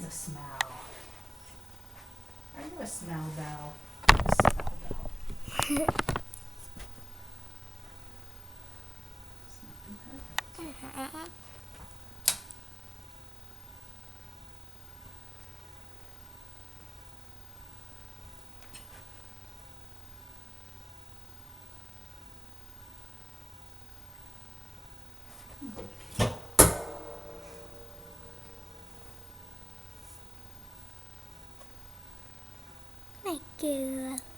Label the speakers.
Speaker 1: is a smell. Are you a smell bell? A smell bell. Smelling perfect.
Speaker 2: Thank you.